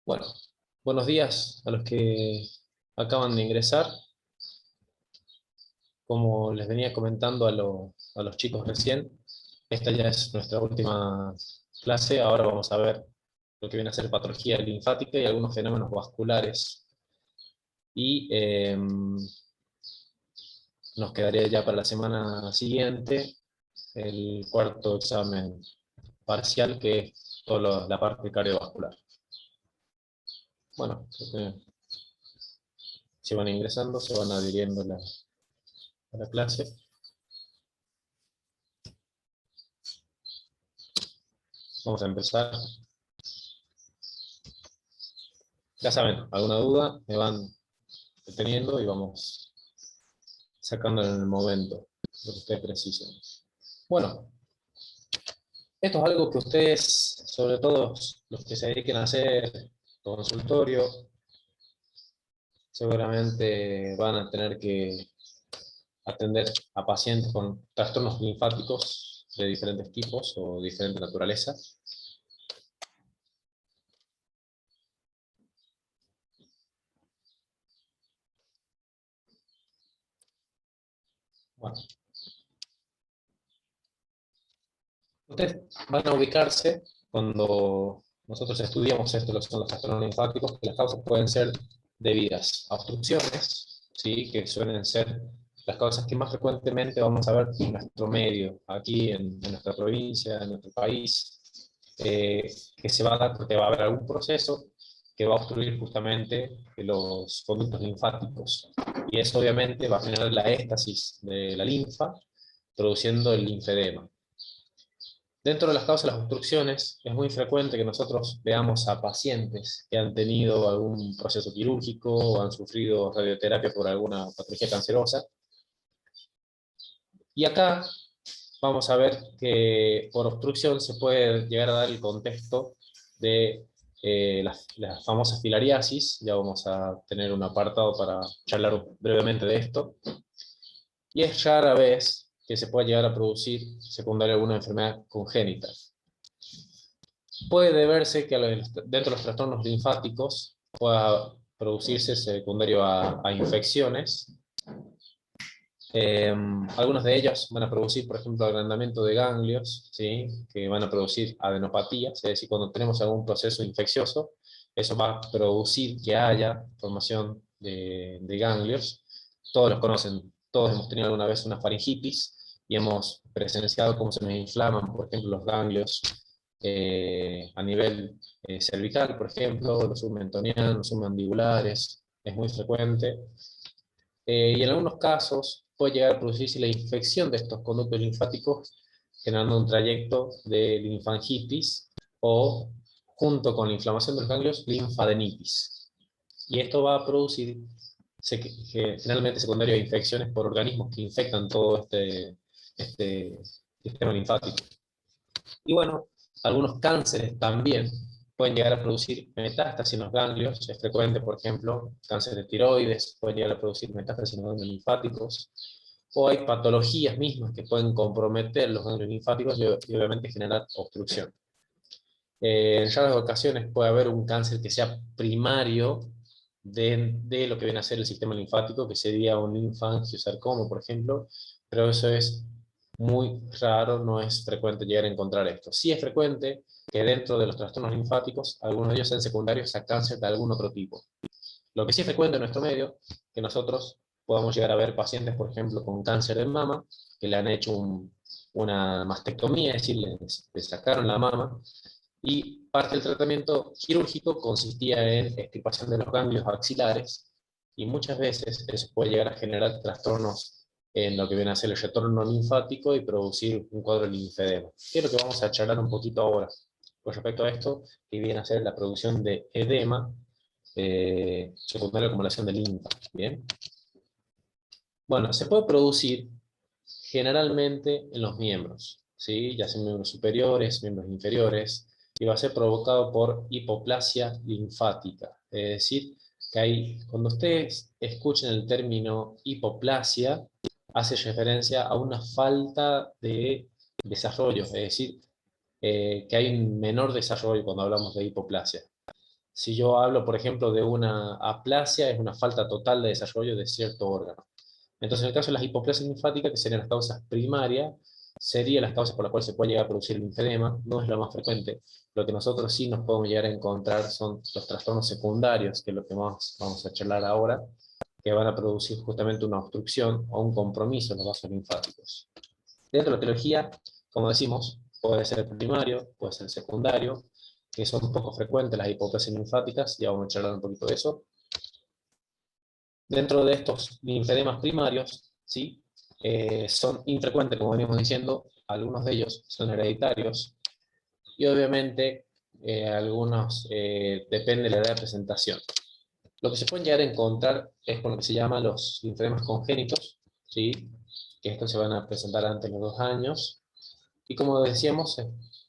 Bueno, buenos días a los que acaban de ingresar. Como les venía comentando a los chicos recién, esta ya es nuestra última clase. Ahora vamos a ver lo que viene a ser patología linfática y algunos fenómenos vasculares. Y nos quedaría ya para la semana siguiente el cuarto examen parcial, que es toda la parte cardiovascular. Bueno, si van ingresando, se van adhiriendo a la clase. Vamos a empezar. Ya saben, alguna duda me van deteniendo y vamos sacando en el momento lo que ustedes precisen. Bueno, esto es algo que ustedes, sobre todo los que se dediquen a hacer consultorio, seguramente van a tener que atender a pacientes con trastornos linfáticos de diferentes tipos o diferente naturaleza. Bueno, ustedes van a ubicarse cuando nosotros estudiamos esto, lo que son los trastornos linfáticos, que las causas pueden ser debidas a obstrucciones, ¿sí? Que suelen ser las causas que más frecuentemente vamos a ver en nuestro medio, aquí en nuestra provincia, en nuestro país, que se va a dar porque va a haber algún proceso que va a obstruir justamente los conductos linfáticos. Y eso obviamente va a generar la éstasis de la linfa, produciendo el linfedema. Dentro de las causas de las obstrucciones, es muy frecuente que nosotros veamos a pacientes que han tenido algún proceso quirúrgico o han sufrido radioterapia por alguna patología cancerosa. Y acá vamos a ver que por obstrucción se puede llegar a dar el contexto de las famosas filariasis. Ya vamos a tener un apartado para charlar brevemente de esto. Y es rara vez que se pueda llegar a producir secundaria a alguna enfermedad congénita. Puede deberse que dentro de los trastornos linfáticos pueda producirse secundario a infecciones. Algunos de ellos van a producir, por ejemplo, agrandamiento de ganglios, ¿sí? Que van a producir adenopatías, es decir, cuando tenemos algún proceso infeccioso, eso va a producir que haya formación de ganglios. Todos los conocen, todos hemos tenido alguna vez una faringitis y hemos presenciado cómo se nos inflaman, por ejemplo, los ganglios a nivel cervical, por ejemplo, los submentonianos, los submandibulares, es muy frecuente. Y en algunos casos puede llegar a producirse la infección de estos conductos linfáticos, generando un trayecto de linfangitis o, junto con la inflamación de los ganglios, linfadenitis. Y esto va a producir generalmente secundario a infecciones por organismos que infectan todo este sistema linfático. Y bueno, algunos cánceres también pueden llegar a producir metástasis en los ganglios. Es frecuente, por ejemplo, cáncer de tiroides, pueden llegar a producir metástasis en los ganglios linfáticos. O hay patologías mismas que pueden comprometer los ganglios linfáticos y obviamente generar obstrucción. En raras ocasiones puede haber un cáncer que sea primario de lo que viene a ser el sistema linfático, que sería un linfangiosarcoma, por ejemplo, pero eso es muy raro, no es frecuente llegar a encontrar esto. Sí es frecuente que dentro de los trastornos linfáticos, algunos de ellos sean secundarios a cáncer de algún otro tipo. Lo que sí es frecuente en nuestro medio, que nosotros podamos llegar a ver pacientes, por ejemplo, con cáncer de mama, que le han hecho una mastectomía, es decir, le sacaron la mama, y parte del tratamiento quirúrgico consistía en extirpación de los ganglios axilares, y muchas veces eso puede llegar a generar trastornos en lo que viene a ser el retorno linfático y producir un cuadro de linfedema. Que es lo que vamos a charlar un poquito ahora con respecto a esto, que viene a ser la producción de edema secundaria acumulación de linfa. ¿Bien? Bueno, se puede producir generalmente en los miembros, ¿sí? Ya sean miembros superiores, miembros inferiores, y va a ser provocado por hipoplasia linfática. Es decir, que cuando ustedes escuchen el término hipoplasia, hace referencia a una falta de desarrollo, es decir, que hay un menor desarrollo cuando hablamos de hipoplasia. Si yo hablo, por ejemplo, de una aplasia, es una falta total de desarrollo de cierto órgano. Entonces, en el caso de las hipoplasias linfáticas, que serían las causas primarias, serían las causas por las cuales se puede llegar a producir el linfedema, no es lo más frecuente. Lo que nosotros sí nos podemos llegar a encontrar son los trastornos secundarios, que es lo que más vamos a charlar ahora, que van a producir justamente una obstrucción o un compromiso en los vasos linfáticos. Dentro de la etiología, como decimos, puede ser el primario, puede ser el secundario, que son poco frecuentes las hipoplasias linfáticas, ya vamos a charlar un poquito de eso. Dentro de estos linfedemas primarios, ¿sí? Son infrecuentes, como venimos diciendo, algunos de ellos son hereditarios, y obviamente algunos depende de la edad de presentación. Lo que se pueden llegar a encontrar es con lo que se llama los linfedemas congénitos, ¿sí? Que estos se van a presentar antes de los 2 años, y como decíamos,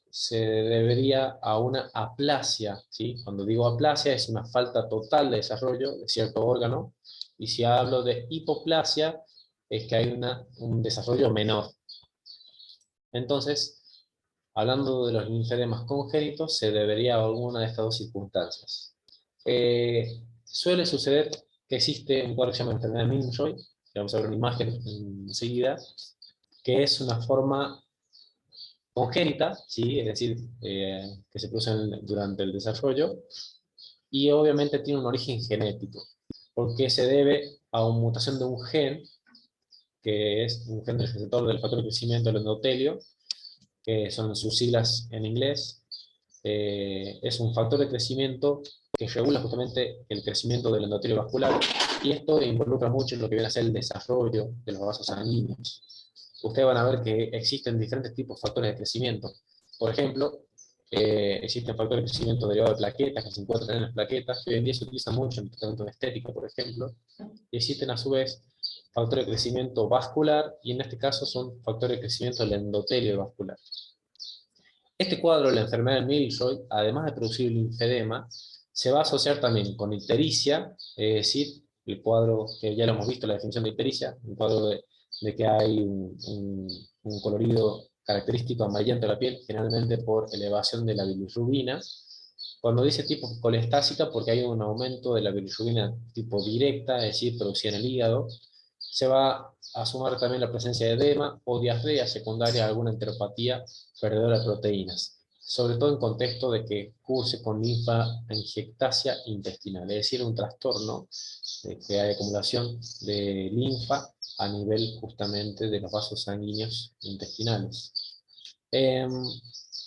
se debería a una aplasia, ¿sí? Cuando digo aplasia es una falta total de desarrollo de cierto órgano, y si hablo de hipoplasia es que hay un desarrollo menor. Entonces, hablando de los linfedemas congénitos, se debería a alguna de estas dos circunstancias. Suele suceder que existe un cuadro que se llama enfermedad de Milroy, que vamos a ver una imagen enseguida, que es una forma congénita, ¿sí? Es decir, que se producen durante el desarrollo, y obviamente tiene un origen genético, porque se debe a una mutación de un gen, que es un gen del receptor del factor de crecimiento del endotelio, que son sus siglas en inglés. Es un factor de crecimiento que regula justamente el crecimiento del endotelio vascular, y esto involucra mucho en lo que viene a ser el desarrollo de los vasos sanguíneos. Ustedes van a ver que existen diferentes tipos de factores de crecimiento. Por ejemplo, existen factores de crecimiento derivados de plaquetas que se encuentran en las plaquetas, que hoy en día se utilizan mucho en el tratamiento de estética, por ejemplo. Y existen a su vez factores de crecimiento vascular, y en este caso son factores de crecimiento del endotelio vascular. Este cuadro de la enfermedad de Milroy, además de producir linfedema, se va a asociar también con ictericia, es decir, el cuadro que ya lo hemos visto, la definición de ictericia, un cuadro de que hay un colorido característico amarillento de la piel, generalmente por elevación de la bilirrubina. Cuando dice tipo colestásica, porque hay un aumento de la bilirrubina tipo directa, es decir, producida en el hígado. Se va a sumar también la presencia de edema o diarrea secundaria a alguna enteropatía perdedora de proteínas, sobre todo en contexto de que curse con linfangiectasia intestinal, es decir, un trastorno de que hay acumulación de linfa a nivel justamente de los vasos sanguíneos intestinales. Eh,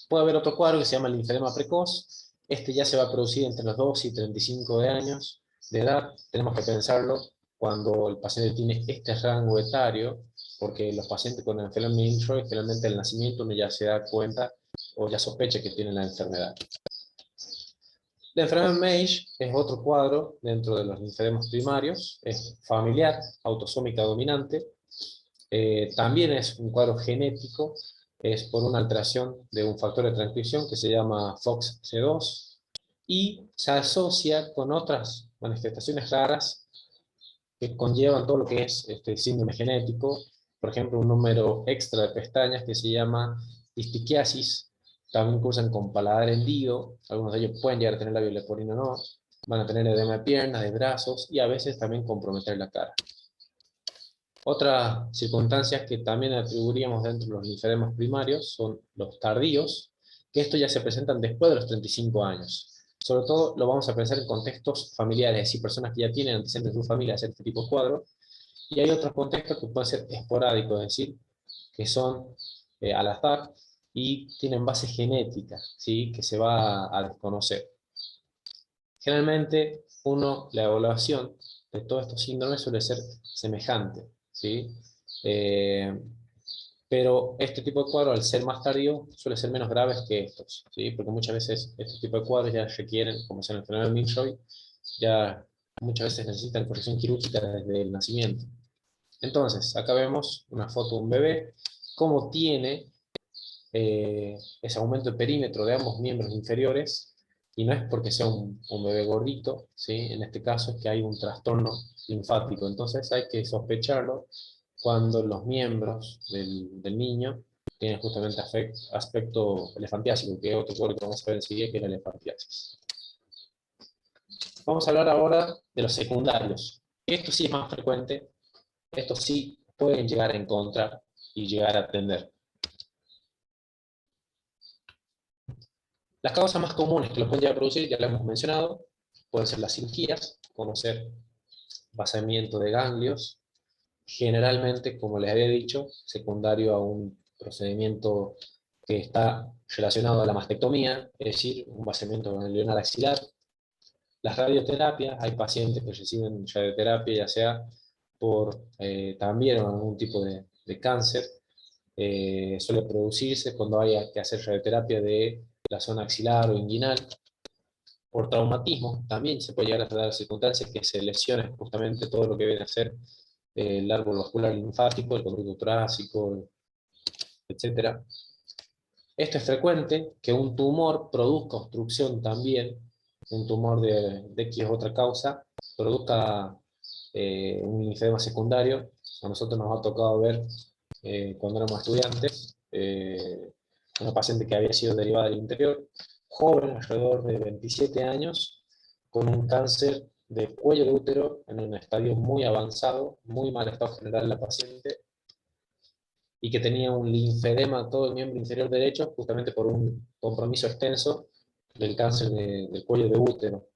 Puede haber otro cuadro que se llama el linfedema precoz. Este ya se va a producir entre los 2 y 35 de años de edad. Tenemos que pensarlo cuando el paciente tiene este rango etario, porque los pacientes con enfermedad de Milroy, generalmente al nacimiento uno ya se da cuenta o ya sospecha que tienen la enfermedad. La enfermedad de Mage es otro cuadro dentro de los linfedemas primarios, es familiar, autosómica dominante. También es un cuadro genético, es por una alteración de un factor de transcripción que se llama FOXC2, y se asocia con otras manifestaciones raras que conllevan todo lo que es este síndrome genético, por ejemplo, un número extra de pestañas que se llama distiquiasis. También cursan con paladar hendido, algunos de ellos pueden llegar a tener labio leporino o no, van a tener edema de piernas, de brazos, y a veces también comprometer la cara. Otras circunstancias que también atribuiríamos dentro de los linfedemas primarios son los tardíos, que estos ya se presentan después de los 35 años. Sobre todo lo vamos a pensar en contextos familiares, es decir, personas que ya tienen antecedentes de su familia de hacer este tipo de cuadro, y hay otros contextos que pueden ser esporádicos, es decir, que son al azar y tienen base genética, ¿sí? Que se va a desconocer. Generalmente, la evaluación de todos estos síndromes suele ser semejante, ¿sí? Eh, pero este tipo de cuadros, al ser más tardío, suele ser menos graves que estos, ¿sí? Porque muchas veces este tipo de cuadros ya requieren, como es en el enfermedad de Milroy, ya muchas veces necesitan corrección quirúrgica desde el nacimiento. Entonces, acá vemos una foto de un bebé, cómo tiene ese aumento de perímetro de ambos miembros inferiores, y no es porque sea un bebé gordito, ¿sí? En este caso es que hay un trastorno linfático, entonces hay que sospecharlo cuando los miembros del niño tienen justamente aspecto elefantiásico, que es otro cuadro que vamos a ver enseguida, que es la elefantiasis. vamos a hablar ahora de los secundarios. Esto sí es más frecuente, esto sí pueden llegar a encontrar y llegar a atender. Las causas más comunes que lo pueden llegar a producir, ya lo hemos mencionado, pueden ser las cirugías, conocer vaciamiento de ganglios, generalmente, como les había dicho, secundario a un procedimiento que está relacionado a la mastectomía, es decir, un vaciamiento ganglionar axilar. Las radioterapias, hay pacientes que reciben radioterapia, ya sea por también algún tipo de cáncer, suele producirse cuando haya que hacer radioterapia de la zona axilar o inguinal. Por traumatismo también se puede llegar a dar circunstancias que se lesione justamente todo lo que viene a ser el árbol vascular linfático, el conducto torácico, etc. Esto es frecuente, que un tumor produzca obstrucción también, un tumor de X otra causa, produzca un linfedema secundario. A nosotros nos ha tocado ver, cuando éramos estudiantes, una paciente que había sido derivada del interior, joven, alrededor de 27 años, con un cáncer de cuello de útero en un estadio muy avanzado, muy mal estado general la paciente, y que tenía un linfedema todo el miembro inferior derecho, justamente por un compromiso extenso del cáncer del cuello de útero.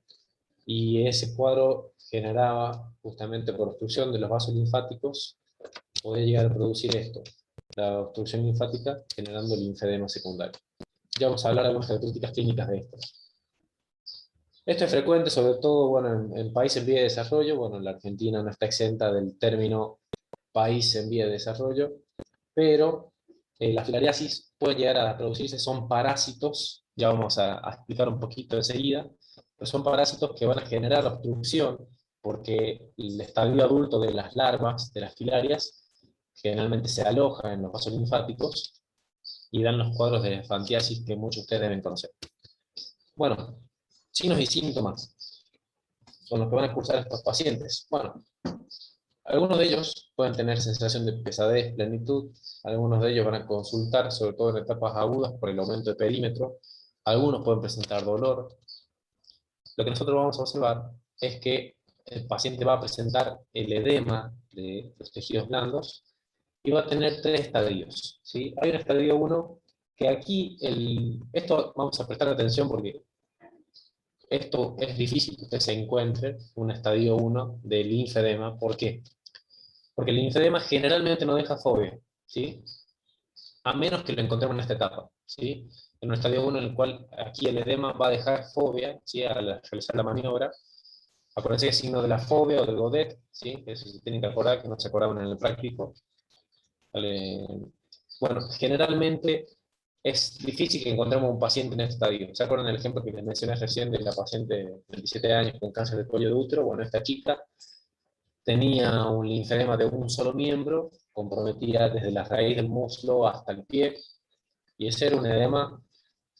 Y ese cuadro generaba, justamente por obstrucción de los vasos linfáticos, podía llegar a producir esto, la obstrucción linfática generando linfedema secundario. Ya vamos a hablar de algunas características clínicas de esto. Esto es frecuente, sobre todo bueno, en países en vía de desarrollo. Bueno, la Argentina no está exenta del término país en vía de desarrollo, pero la filariasis puede llegar a producirse, son parásitos, ya vamos a explicar un poquito enseguida, pero son parásitos que van a generar obstrucción, porque el estadio adulto de las larvas, de las filarias, generalmente se aloja en los vasos linfáticos y dan los cuadros de fantiasis que muchos de ustedes deben conocer. Bueno, signos y síntomas con los que van a cursar estos pacientes. Bueno, algunos de ellos pueden tener sensación de pesadez, plenitud, algunos de ellos van a consultar, sobre todo en etapas agudas, por el aumento de perímetro, algunos pueden presentar dolor. Lo que nosotros vamos a observar es que el paciente va a presentar el edema de los tejidos blandos y va a tener tres estadios, ¿sí? Hay un estadio 1 que aquí, esto vamos a prestar atención porque esto es difícil que usted se encuentre un estadio 1 de linfedema. ¿Por qué? Porque el linfedema generalmente no deja fobia, ¿sí? A menos que lo encontremos en esta etapa, ¿sí? En un estadio 1 en el cual aquí el edema va a dejar fobia, ¿sí? Al realizar la maniobra. Acuérdense que el signo de la fobia o del Godet, ¿sí? Eso se tienen que acordar, que no se acordaban en el práctico. ¿Vale? Bueno, generalmente es difícil que encontremos un paciente en este estadio. ¿Se acuerdan el ejemplo que les mencioné recién de la paciente de 27 años con cáncer de cuello de útero? Bueno, esta chica tenía un linfedema de un solo miembro, comprometía desde la raíz del muslo hasta el pie, y ese era un edema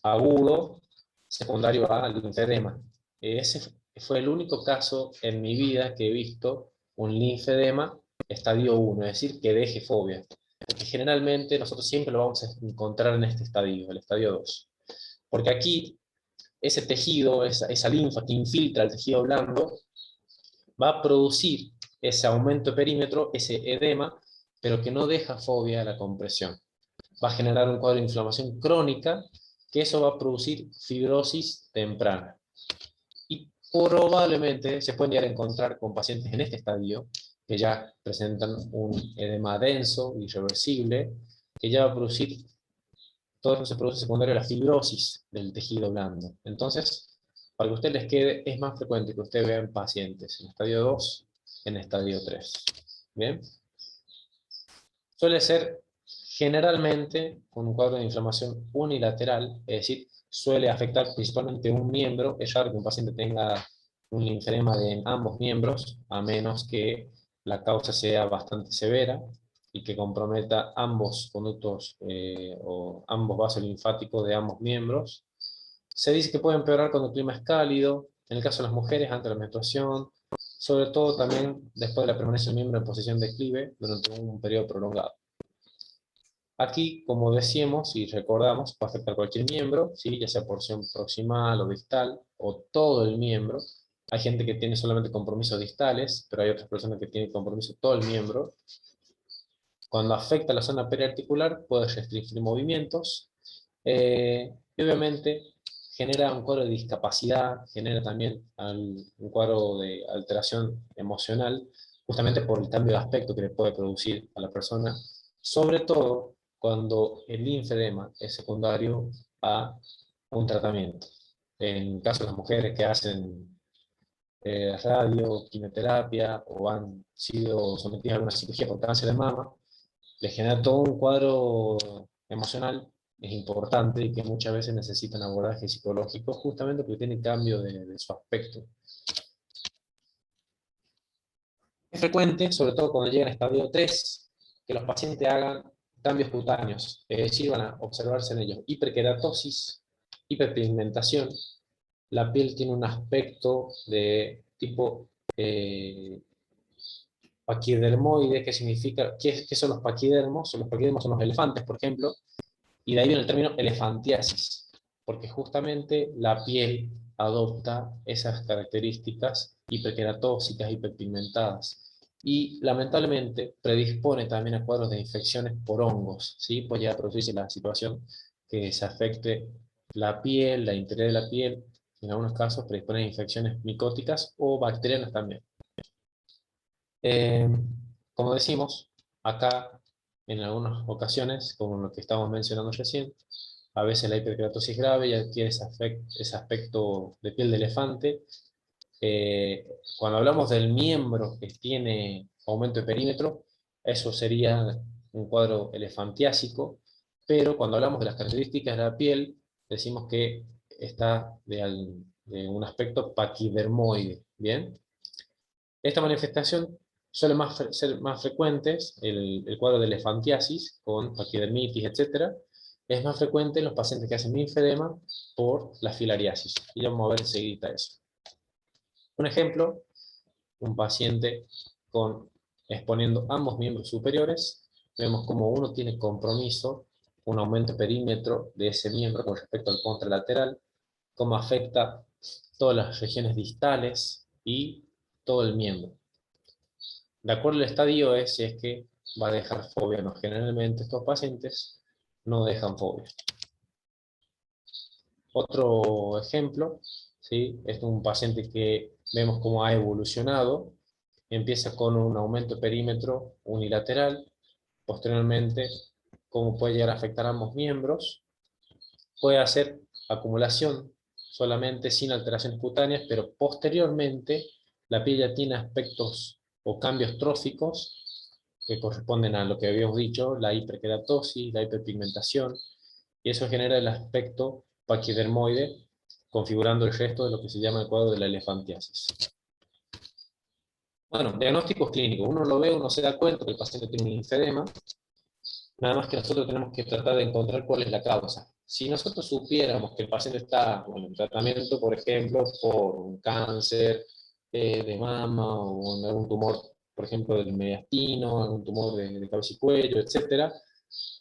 agudo secundario al linfedema. Ese fue el único caso en mi vida que he visto un linfedema estadio 1, es decir, que deje fobia. Porque generalmente nosotros siempre lo vamos a encontrar en este estadio, el estadio 2. Porque aquí ese tejido, esa linfa que infiltra el tejido blando, va a producir ese aumento de perímetro, ese edema, pero que no deja fobia a la compresión. Va a generar un cuadro de inflamación crónica, que eso va a producir fibrosis temprana. Y probablemente se pueden llegar a encontrar con pacientes en este estadio que ya presentan un edema denso, irreversible, que ya va a producir, todo eso se produce secundario a la fibrosis del tejido blando. Entonces, para que a ustedes les quede, es más frecuente que ustedes vean pacientes en estadio 2, en estadio 3. ¿Bien? Suele ser generalmente con un cuadro de inflamación unilateral, es decir, suele afectar principalmente un miembro. Es raro que un paciente tenga un linfedema de ambos miembros, a menos que la causa sea bastante severa y que comprometa ambos conductos o ambos vasos linfáticos de ambos miembros. Se dice que puede empeorar cuando el clima es cálido, en el caso de las mujeres ante la menstruación, sobre todo también después de la permanencia del miembro en posición de declive durante un periodo prolongado. Aquí, como decíamos y recordamos, puede afectar cualquier miembro, ¿sí? Ya sea porción proximal o distal, o todo el miembro, Hay gente que tiene solamente compromisos distales, pero hay otras personas que tienen compromiso todo el miembro. Cuando afecta la zona periarticular, puede restringir movimientos. Y obviamente genera un cuadro de discapacidad, genera también un cuadro de alteración emocional, justamente por el cambio de aspecto que le puede producir a la persona, sobre todo cuando el linfedema es secundario a un tratamiento. En caso de las mujeres que hacen radio, quimioterapia o han sido sometidas a alguna cirugía por cáncer de mama, les genera todo un cuadro emocional, es importante y que muchas veces necesitan abordaje psicológico justamente porque tienen cambio de su aspecto. Es frecuente, sobre todo cuando llegan a estadio 3, que los pacientes hagan cambios cutáneos, es decir, van a observarse en ellos hiperkeratosis, hiperpigmentación, la piel tiene un aspecto de tipo paquidermoide, que significa, ¿qué son los paquidermos? Los paquidermos son los elefantes, por ejemplo, y de ahí viene el término elefantiasis, porque justamente la piel adopta esas características hiperqueratóxicas, hiperpigmentadas. Y lamentablemente predispone también a cuadros de infecciones por hongos, ¿sí? Puede llegar a producirse la situación que se afecte la piel, la interior de la piel, en algunos casos predispone a infecciones micóticas o bacterianas también. Eh, Como decimos, acá en algunas ocasiones, como lo que estábamos mencionando recién, a veces la hiperkeratosis grave ya adquiere ese aspecto de piel de elefante. Cuando hablamos del miembro que tiene aumento de perímetro, eso sería un cuadro elefantiásico, pero cuando hablamos de las características de la piel, decimos que está de un aspecto paquidermoide, ¿bien? Esta manifestación suele ser más frecuentes, el cuadro de elefantiasis, con paquidermitis, etc. Es más frecuente en los pacientes que hacen linfedema por la filariasis. Y vamos a ver enseguida eso. Un ejemplo, un paciente exponiendo ambos miembros superiores, vemos como uno tiene compromiso, un aumento de perímetro de ese miembro con respecto al contralateral, cómo afecta todas las regiones distales y todo el miembro. De acuerdo al estadio es si es que va a dejar fobia. No, generalmente estos pacientes no dejan fobia. Otro ejemplo, ¿sí? Es un paciente que vemos cómo ha evolucionado. Empieza con un aumento de perímetro unilateral, posteriormente cómo puede llegar a afectar a ambos miembros. Puede hacer acumulación solamente sin alteraciones cutáneas, pero posteriormente la piel ya tiene aspectos o cambios tróficos que corresponden a lo que habíamos dicho, la hiperkeratosis, la hiperpigmentación, y eso genera el aspecto paquidermoide, configurando el resto de lo que se llama el cuadro de la elefantiasis. Bueno, diagnósticos clínicos. Uno lo ve, uno se da cuenta que el paciente tiene un linfedema, nada más que nosotros tenemos que tratar de encontrar cuál es la causa. Si nosotros supiéramos que el paciente está en tratamiento, por ejemplo, por un cáncer de mama o en algún tumor, por ejemplo, del mediastino, algún tumor de cabeza y cuello, etc.,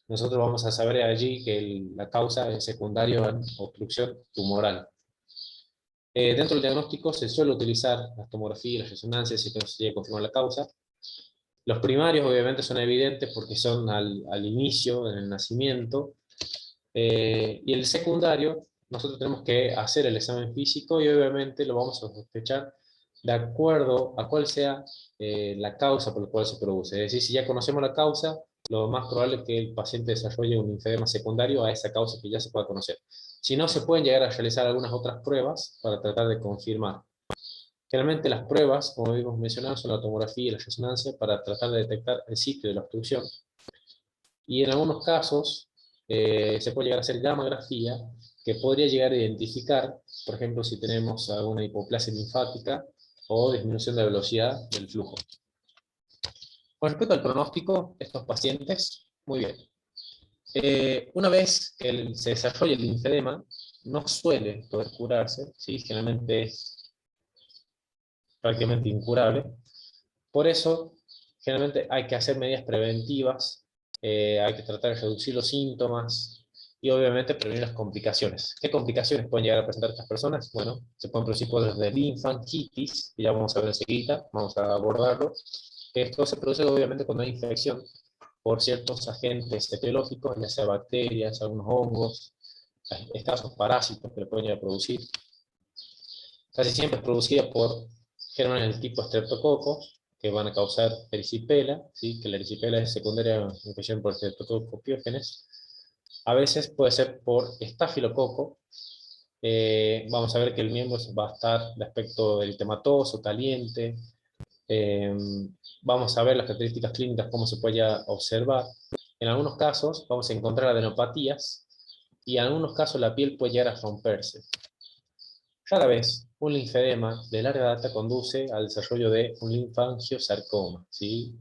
nosotros vamos a saber allí que la causa es secundaria a obstrucción tumoral. Dentro del diagnóstico se suele utilizar las tomografías, las resonancias, si no se llega a confirmar la causa. Los primarios obviamente son evidentes porque son al inicio, en el nacimiento, y el secundario, nosotros tenemos que hacer el examen físico y obviamente lo vamos a sospechar de acuerdo a cuál sea la causa por la cual se produce. Es decir, si ya conocemos la causa, lo más probable es que el paciente desarrolle un linfedema secundario a esa causa que ya se pueda conocer. Si no, se pueden llegar a realizar algunas otras pruebas para tratar de confirmar. Generalmente las pruebas, como hemos mencionado, son la tomografía y la resonancia para tratar de detectar el sitio de la obstrucción. Y en algunos casos se puede llegar a hacer gammagrafía, que podría llegar a identificar, por ejemplo, si tenemos alguna hipoplasia linfática o disminución de la velocidad del flujo. Con respecto al pronóstico, estos pacientes, muy bien. Una vez que se desarrolla el linfedema, no suele poder curarse, ¿sí? Generalmente es prácticamente incurable. Por eso, generalmente hay que hacer medidas preventivas, hay que tratar de reducir los síntomas, y obviamente prevenir las complicaciones. ¿Qué complicaciones pueden llegar a presentar estas personas? Bueno, se pueden producir cuadros de linfangitis, que ya vamos a ver enseguida, vamos a abordarlo. Esto se produce obviamente cuando hay infección por ciertos agentes etiológicos, ya sea bacterias, algunos hongos, estos parásitos que le pueden llegar a producir. Casi siempre es producida por gérmenes del tipo estreptococo, que van a causar erisipela, ¿sí? Que la erisipela es secundaria a infección por estreptococo piógenes. A veces puede ser por estafilococo. Vamos a ver que el miembro va a estar de aspecto eritematoso, caliente. Eh, Vamos a ver las características clínicas, cómo se puede ya observar. En algunos casos vamos a encontrar adenopatías y en algunos casos la piel puede llegar a romperse. Rara vez, un linfedema de larga data conduce al desarrollo de un linfangiosarcoma, ¿sí?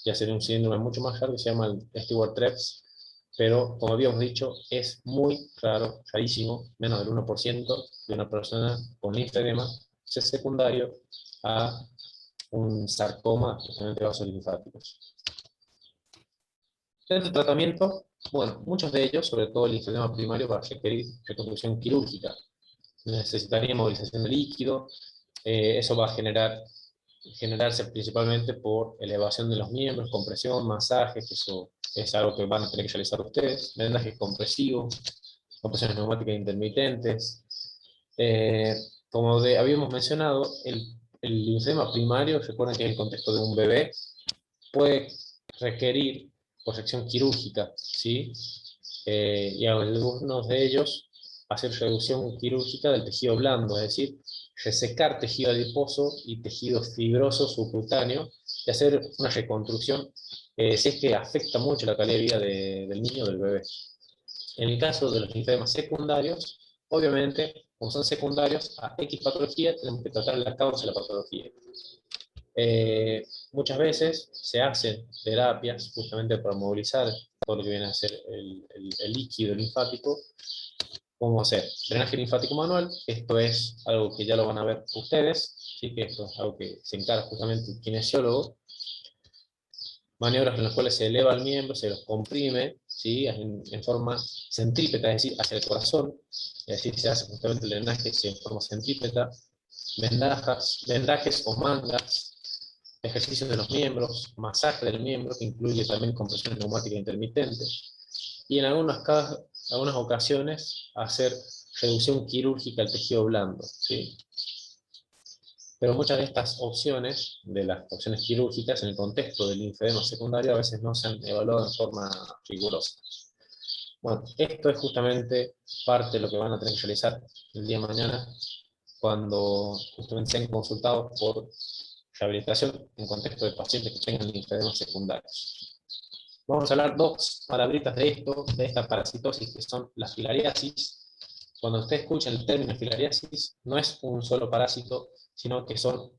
Ya sería un síndrome mucho más raro que se llama el Stewart-Krebs, pero como habíamos dicho, es muy raro, rarísimo, menos del 1% de una persona con linfedema ser secundario a un sarcoma, especialmente vasos linfáticos. Dentro del tratamiento, bueno, muchos de ellos, sobre todo el linfedema primario, va a requerir reconstrucción quirúrgica. Necesitaría movilización de líquido, eso va a generarse principalmente por elevación de los miembros, compresión, masajes, que eso es algo que van a tener que realizar ustedes, vendajes compresivos, compresiones neumáticas intermitentes. Eh, Como habíamos mencionado, el linfedema primario, recuerden que en el contexto de un bebé, puede requerir corrección quirúrgica, ¿sí? Y algunos de ellos hacer reducción quirúrgica del tejido blando, es decir, resecar tejido adiposo y tejido fibroso subcutáneo y hacer una reconstrucción si es que afecta mucho la calidad de vida del niño o del bebé. En el caso de los linfedemas secundarios, obviamente, como son secundarios a X patología, tenemos que tratar la causa de la patología. Muchas veces se hacen terapias justamente para movilizar todo lo que viene a ser el líquido linfático. ¿Cómo hacer? Drenaje linfático manual, esto es algo que ya lo van a ver ustedes, ¿sí? Que esto es algo que se encarga justamente el kinesiólogo. Maniobras en las cuales se eleva el miembro, se los comprime, ¿sí? En forma centrípeta, es decir, hacia el corazón, es decir, se hace justamente el drenaje en forma centrípeta, vendajes o mangas, ejercicios de los miembros, masaje del miembro, que incluye también compresiones neumáticas intermitentes, y en algunas ocasiones hacer reducción quirúrgica al tejido blando, ¿sí? Pero muchas de estas opciones, de las opciones quirúrgicas, en el contexto del linfedema secundario, a veces no se han evaluado en forma rigurosa. Bueno, esto es justamente parte de lo que van a tener que realizar el día de mañana, cuando justamente sean consultados por rehabilitación en contexto de pacientes que tengan linfedemas secundarios. Vamos a hablar dos palabritas de esto, de esta parasitosis, que son la filariasis. Cuando usted escucha el término filariasis, no es un solo parásito, sino que son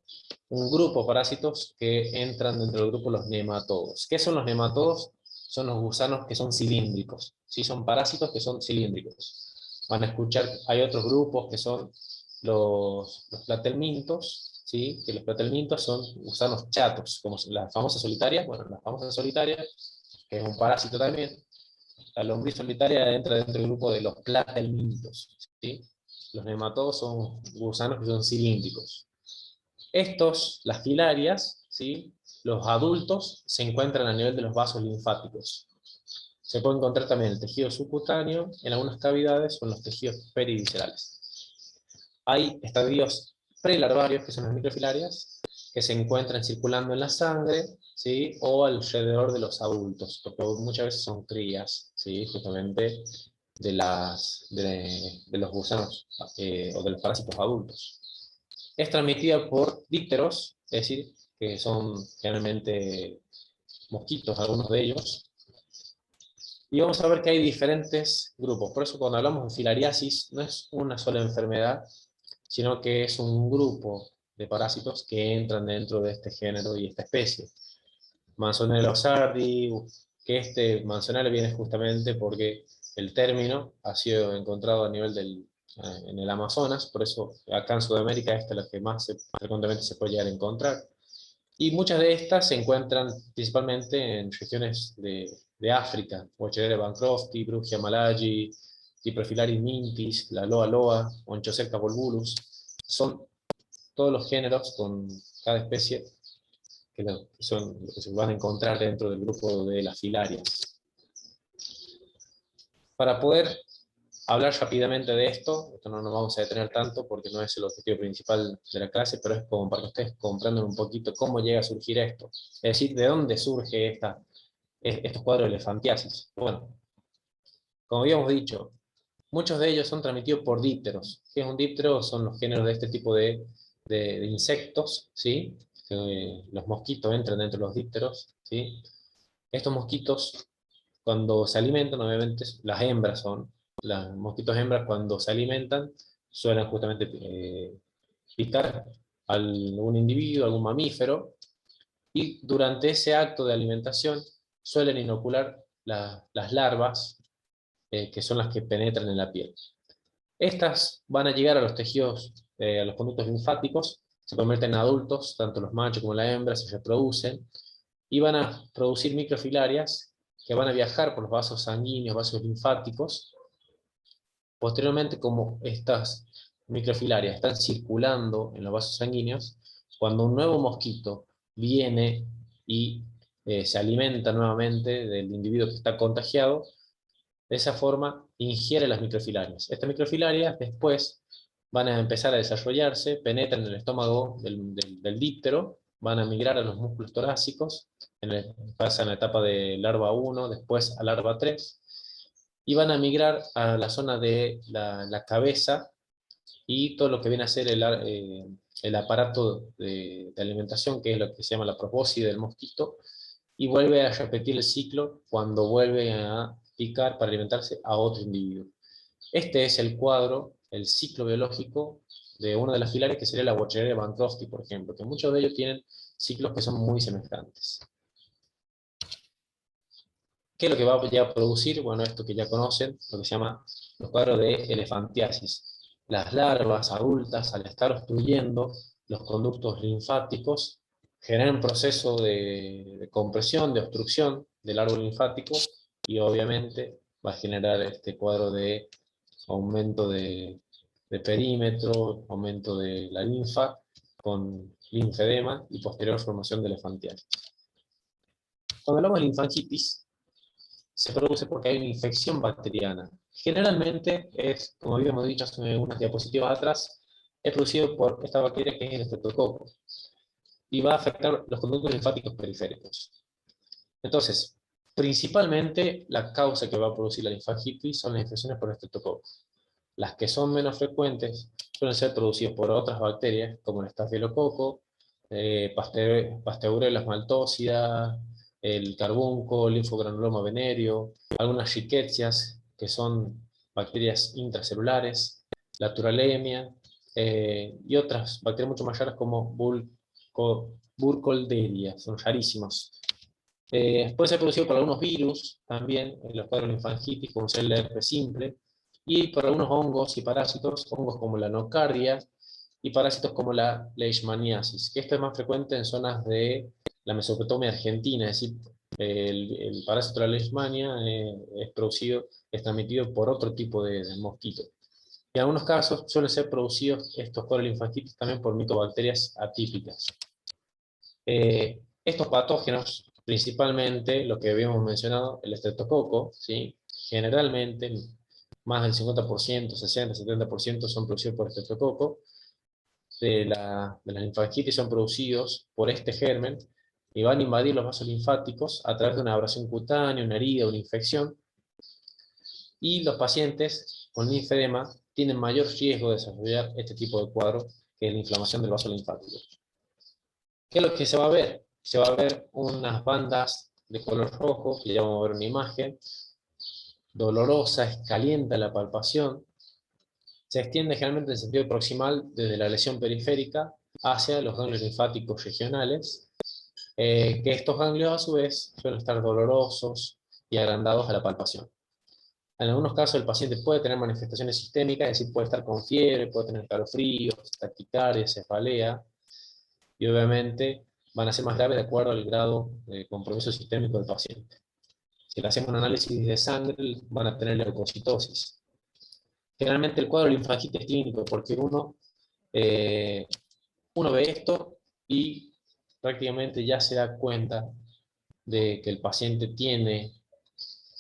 un grupo de parásitos que entran dentro del grupo de los nematodos. ¿Qué son los nematodos? Son los gusanos que son cilíndricos, ¿sí? Son parásitos que son cilíndricos. Van a escuchar, hay otros grupos que son los platelmintos, ¿sí? Que los platelmintos son gusanos chatos, como la famosa solitaria. Bueno, la famosa solitaria, que es un parásito también. La lombriz solitaria entra dentro del grupo de los platelmintos, ¿sí? Los nematodos son gusanos que son cilíndricos. Estos, las filarias, ¿sí? Los adultos se encuentran a nivel de los vasos linfáticos. Se puede encontrar también en el tejido subcutáneo, en algunas cavidades o en los tejidos periviscerales. Hay estadios prelarvarios, que son las microfilarias, que se encuentran circulando en la sangre, ¿sí? O alrededor de los adultos, porque muchas veces son crías, ¿sí? Justamente de los gusanos o de los parásitos adultos. Es transmitida por dípteros, es decir, que son generalmente mosquitos, algunos de ellos. Y vamos a ver que hay diferentes grupos. Por eso cuando hablamos de filariasis, no es una sola enfermedad, sino que es un grupo de parásitos que entran dentro de este género y esta especie. Manzonella sardi, que este Manzonella viene justamente porque el término ha sido encontrado a nivel en el Amazonas, por eso acá en Sudamérica esta es la que más frecuentemente se puede llegar a encontrar. Y muchas de estas se encuentran principalmente en regiones de África, Bachelera bancrofti, Brugia malayi, Diprofilaris mintis, la loa loa, Onchocerca volvulus, son todos los géneros con cada especie que son lo que se van a encontrar dentro del grupo de las filarias. Para poder hablar rápidamente de esto no nos vamos a detener tanto porque no es el objetivo principal de la clase, pero es como para que ustedes comprendan un poquito cómo llega a surgir esto. Es decir, de dónde surge estos cuadros de elefantiasis. Bueno, como habíamos dicho, muchos de ellos son transmitidos por dípteros. ¿Qué es un díptero? Son los géneros de este tipo de insectos, ¿sí? Los mosquitos entran dentro de los dípteros, ¿sí? Estos mosquitos, cuando se alimentan, obviamente, las hembras son, los mosquitos hembras cuando se alimentan, suelen justamente picar a algún individuo, algún mamífero, y durante ese acto de alimentación suelen inocular las larvas, que son las que penetran en la piel. Estas van a llegar a los tejidos, a los conductos linfáticos, se convierten en adultos, tanto los machos como las hembras se reproducen, y van a producir microfilarias que van a viajar por los vasos sanguíneos, vasos linfáticos. Posteriormente, como estas microfilarias están circulando en los vasos sanguíneos, cuando un nuevo mosquito viene y se alimenta nuevamente del individuo que está contagiado, de esa forma ingiere las microfilarias. Estas microfilarias después van a empezar a desarrollarse, penetran en el estómago del díptero, van a migrar a los músculos torácicos, pasan a la etapa de larva 1, después a larva 3, y van a migrar a la zona de la cabeza y todo lo que viene a ser el aparato de alimentación, que es lo que se llama la probóscide del mosquito, y vuelve a repetir el ciclo cuando vuelve a picar para alimentarse a otro individuo. Este es el cuadro, el ciclo biológico de una de las filarias, que sería la Bachelera bancrofti, por ejemplo, que muchos de ellos tienen ciclos que son muy semejantes. ¿Qué es lo que va a producir? Bueno, esto que ya conocen, lo que se llama los cuadros de elefantiasis. Las larvas adultas, al estar obstruyendo los conductos linfáticos, generan un proceso de compresión, de obstrucción del árbol linfático, y obviamente va a generar este cuadro de aumento de perímetro, aumento de la linfa, con linfedema y posterior formación de elefantiasis. Cuando hablamos de linfangitis, se produce porque hay una infección bacteriana. Generalmente es, como habíamos dicho hace unas diapositivas atrás, es producido por esta bacteria que es el estreptococo, y va a afectar los conductos linfáticos periféricos. Entonces, principalmente la causa que va a producir la linfangitis son las infecciones por estreptococo. Las que son menos frecuentes suelen ser producidas por otras bacterias, como el estafilococo, Pasteurelas maltósida, el carbunco, el linfogranuloma venéreo, algunas rickettsias, que son bacterias intracelulares, la turalemia, y otras bacterias mucho más raras como Burkholderia, son rarísimas. Puede ser producido por algunos virus, también en los cuadros linfangitis, como ser el herpes simple, y por algunos hongos y parásitos, hongos como la nocardia, y parásitos como la leishmaniasis, que esto es más frecuente en zonas de la Mesopotamia argentina, es decir, el parásito de la leishmania es transmitido por otro tipo de mosquito. Y en algunos casos suelen ser producidos estos cuadros linfangitis también por micobacterias atípicas. Estos patógenos, principalmente lo que habíamos mencionado, el estreptococo, ¿sí? Generalmente más del 50%, 60, 70% son producidos por estreptococo. De las linfangitis son producidos por este germen y van a invadir los vasos linfáticos a través de una abrasión cutánea, una herida, una infección, y los pacientes con linfedema tienen mayor riesgo de desarrollar este tipo de cuadro, que es la inflamación del vaso linfático. ¿Qué es lo que se va a ver? Se va a ver unas bandas de color rojo, que ya vamos a ver una imagen, dolorosa, escalienta la palpación, se extiende generalmente en sentido proximal desde la lesión periférica hacia los ganglios linfáticos regionales, que estos ganglios a su vez suelen estar dolorosos y agrandados a la palpación. En algunos casos el paciente puede tener manifestaciones sistémicas, es decir, puede estar con fiebre, puede tener calofríos, taquicardia, cefalea, y obviamente van a ser más graves de acuerdo al grado de compromiso sistémico del paciente. Si le hacemos un análisis de sangre, van a tener leucocitosis. Generalmente el cuadro de linfangitis es clínico, porque uno ve esto y prácticamente ya se da cuenta de que el paciente tiene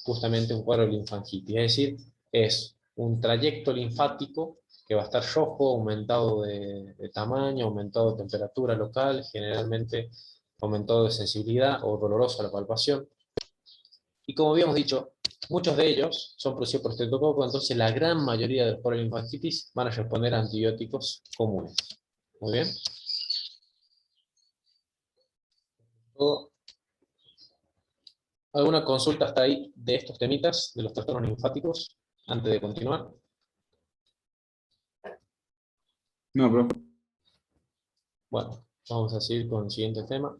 justamente un cuadro de linfangitis. Es decir, es un trayecto linfático que va a estar rojo, aumentado de tamaño, aumentado de temperatura local, generalmente aumentado de sensibilidad o doloroso a la palpación. Y como habíamos dicho, muchos de ellos son producidos por estreptococo, entonces la gran mayoría de los cuadros de linfangitis van a responder a antibióticos comunes. Muy bien. ¿Alguna consulta hasta ahí de estos temitas, de los trastornos linfáticos, antes de continuar? No, profe. Bueno, vamos a seguir con el siguiente tema.